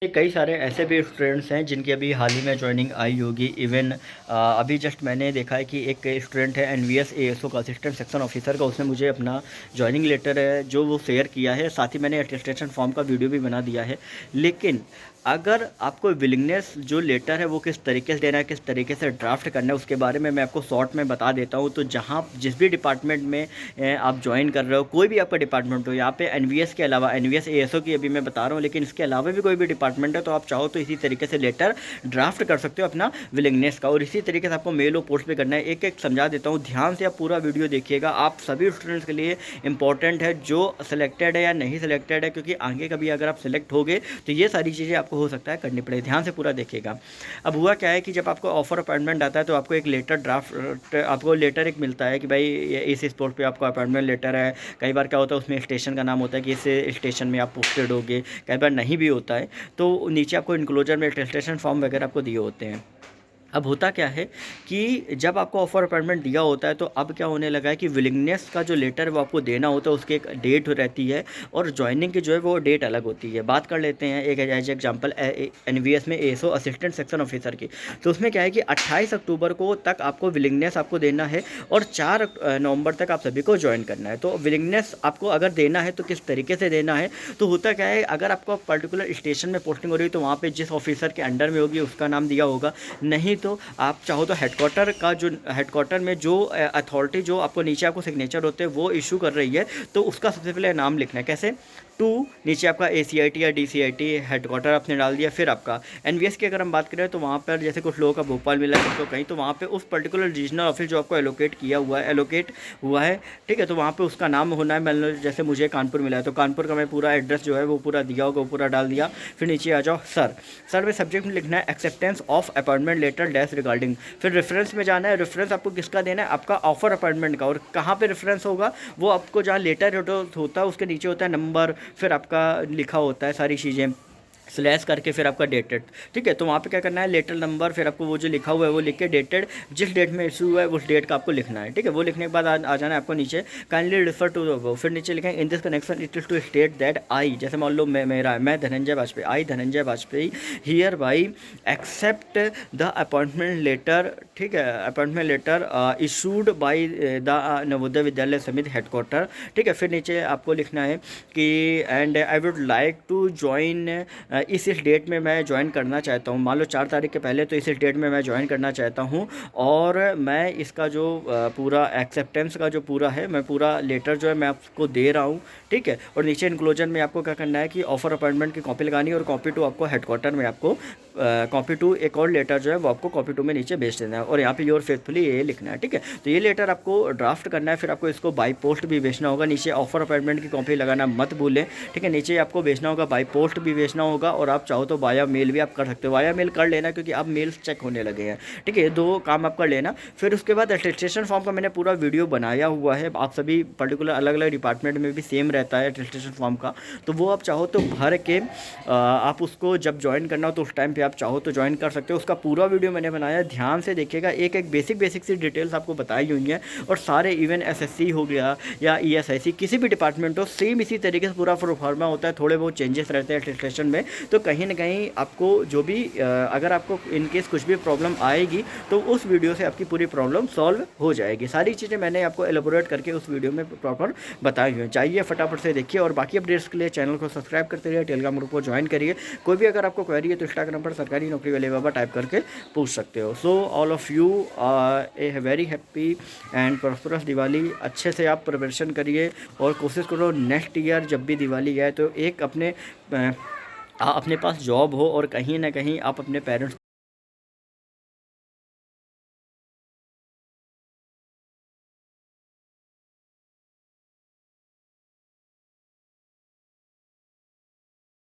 कई सारे ऐसे भी स्टूडेंट्स हैं जिनकी अभी हाल ही में जॉइनिंग आई होगी। इवन अभी जस्ट मैंने देखा है कि एक स्टूडेंट है एनवीएस एएसओ का असिस्टेंट सेक्शन ऑफिसर का, उसने मुझे अपना जॉइनिंग लेटर है जो वो शेयर किया है, साथ ही मैंने अटेस्टेशन फॉर्म का वीडियो भी बना दिया है। लेकिन अगर आपको विलिंगनेस जो लेटर है वो किस तरीके से देना है, किस तरीके से ड्राफ्ट करना है, उसके बारे में मैं आपको शॉर्ट में बता देता हूँ। तो जहाँ जिस भी डिपार्टमेंट में आप ज्वाइन कर रहे हो, कोई भी आपका डिपार्टमेंट हो, यहाँ पे एनवीएस के अलावा एनवीएस एएसओ की अभी मैं बता रहा हूँ, लेकिन इसके अलावा भी कोई भी डिपार्टमेंट है तो आप चाहो तो इसी तरीके से लेटर ड्राफ्ट कर सकते हो अपना विलिंगनेस का, और इसी तरीके से आपको मेल और पोस्ट पे करना है। एक एक समझा देता हूँ, ध्यान से आप पूरा वीडियो देखिएगा। आप सभी स्टूडेंट्स के लिए इंपॉर्टेंट है जो सेलेक्टेड है या नहीं सेलेक्टेड है, क्योंकि आगे कभी अगर आप सेलेक्ट हो गए तो ये सारी चीज़ें आपको हो सकता है करनी पड़े। ध्यान से पूरा देखिएगा। अब हुआ क्या है कि जब आपको ऑफर अपॉइंटमेंट आता है तो आपको एक लेटर ड्राफ्ट, आपको लेटर एक मिलता है कि भाई इस पोस्ट पे आपको अपॉइंटमेंट लेटर है। कई बार क्या होता है उसमें स्टेशन का नाम होता है कि इस स्टेशन में आप पोस्टेड होगे, कई बार नहीं भी होता है। तो नीचे आपको इंक्लोजर में अटेस्टेशन फॉर्म वगैरह आपको दिए होते हैं। अब होता क्या है कि जब आपको ऑफर अपॉइंटमेंट दिया होता है तो अब क्या होने लगा है कि विलिंगनेस का जो लेटर है वो आपको देना होता है, उसकी एक डेट रहती है और ज्वाइनिंग की जो है वो डेट अलग होती है। बात कर लेते हैं एक एज एग्जाम्पल एनवीएस में एएसओ असिस्टेंट सेक्शन ऑफिसर की। तो उसमें क्या है कि 28 अक्टूबर को तक आपको विलिंगनेस आपको देना है और 4 नवंबर तक आप सभी को ज्वाइन करना है। तो विलिंगनेस आपको अगर देना है तो किस तरीके से देना है, तो होता क्या है, अगर आपको पर्टिकुलर स्टेशन में पोस्टिंग हो रही है तो वहाँ पर जिस ऑफिसर के अंडर में होगी उसका नाम दिया होगा। नहीं तो आप चाहो तो हेडक्वार्टर का जो हेडक्वार्टर में जो अथॉरिटी जो आपको नीचे आपको सिग्नेचर होते हैं वो इशू कर रही है तो उसका सबसे पहले नाम लिखना है। कैसे? टू नीचे आपका ACIT या DCIT हेडक्वार्टर आपने डाल दिया। फिर आपका एनवीएस की अगर हम बात करें तो वहाँ पर जैसे कुछ लोगों का भोपाल मिला है, कुछ लोग कहीं, तो वहाँ पे उस पर्टिकुलर रीजनल ऑफिस जो आपको एलोकेट हुआ है, ठीक है, तो वहाँ पे उसका नाम होना है। मान लो जैसे मुझे कानपुर मिला है तो कानपुर का मैं पूरा एड्रेस जो है वो पूरा दिया होगा, वो पूरा डाल दिया। फिर नीचे आ जाओ सर में सब्जेक्ट में लिखना है acceptance of appointment letter dash regarding. फिर रेफरेंस में जाना है। रेफरेंस आपको किसका देना है? आपका ऑफर अपॉइंटमेंट का। और कहाँ पे रेफरेंस होगा? वो आपको जहाँ लेटर होता है उसके नीचे होता है नंबर, फिर आपका लिखा होता है सारी चीज़ें स्लैश करके, फिर आपका डेटेड। ठीक है, तो वहाँ पे क्या करना है, लेटर नंबर, फिर आपको वो जो लिखा हुआ है वो लिख के डेटेड, जिस डेट में इशू हुआ है उस डेट का आपको लिखना है। ठीक है, वो लिखने के बाद आ जाना है आपको नीचे काइंडली रिफर टू वो, फिर नीचे लिखेंगे in this connection it is to state that I, जैसे मान लो मैं Dhananjay Vajpayee, I Dhananjay Vajpayee hereby accept the appointment letter. ठीक है, appointment letter issued by the Navodaya Vidyalaya Samiti headquarter. ठीक है, फिर नीचे आपको लिखना है कि and I would like to join इस डेट में मैं ज्वाइन करना चाहता हूँ। मान लो 4 तारीख के पहले, तो इस डेट में मैं ज्वाइन करना चाहता हूँ और मैं इसका जो पूरा एक्सेप्टेंस का जो पूरा है, मैं पूरा लेटर जो है मैं आपको दे रहा हूँ। ठीक है, और नीचे इंक्लोजन में आपको क्या करना है कि ऑफर अपॉइंटमेंट की कॉपी लगानी है और कॉपी टू आपको हेडक्वार्टर में आपको कॉपी टू एक और लेटर जो है वो आपको कॉपी टू में नीचे भेज देना है और यहाँ पे योर फेथफुली ये लिखना है। ठीक है, तो ये लेटर आपको ड्राफ्ट करना है, फिर आपको इसको बाई पोस्ट भी भेजना होगा। नीचे ऑफर अपॉइंटमेंट की कॉपी लगाना मत भूलें। ठीक है, नीचे आपको भेजना होगा, बाई पोस्ट भी भेजना होगा और आप चाहो तो वाया मेल भी आप कर सकते हो। वाया मेल कर लेना क्योंकि अब मेल्स चेक होने लगे हैं। ठीक है, ये 2 काम आप कर लेना। फिर उसके बाद अटेस्टेशन फॉर्म का मैंने पूरा वीडियो बनाया हुआ है। आप सभी पर्टिकुलर अलग अलग डिपार्टमेंट में भी सेम रहता है अटेस्टेशन फॉर्म का, तो वो आप चाहो तो भर के आप उसको जब ज्वाइन करना हो तो उस टाइम पे आप चाहो तो ज्वाइन कर सकते हो। उसका पूरा वीडियो मैंने बनाया, ध्यान से देखिएगा। एक एक बेसिक सी डिटेल्स आपको बताई हुई हैं और सारे इवन SSC हो गया या ESIC किसी भी डिपार्टमेंट हो, सेम इसी तरीके से पूरा प्रोफार्मा होता है। थोड़े बहुत चेंजेस रहते हैं अटेस्टेशन में, तो कहीं ना कहीं आपको जो भी अगर आपको इनकेस कुछ भी प्रॉब्लम आएगी तो उस वीडियो से आपकी पूरी प्रॉब्लम सॉल्व हो जाएगी। सारी चीज़ें मैंने आपको एलोबोरेट करके उस वीडियो में प्रॉपर बताई हुई हैं। चाहिए फटाफट से देखिए और बाकी अपडेट्स के लिए चैनल को सब्सक्राइब करते रहिए, टेलीग्राम ग्रुप को ज्वाइन करिए। कोई भी अगर आपको क्वेरी है तो इंस्टाग्राम पर सरकारी नौकरी वाले बाबा टाइप करके पूछ सकते हो। So all of U a very happy and prosperous Diwali. अच्छे से आप प्रिपरेशन करिए और कोशिश करो नेक्स्ट ईयर जब भी दिवाली आए तो एक अपने पास जॉब हो और कहीं ना कहीं आप अपने पेरेंट्स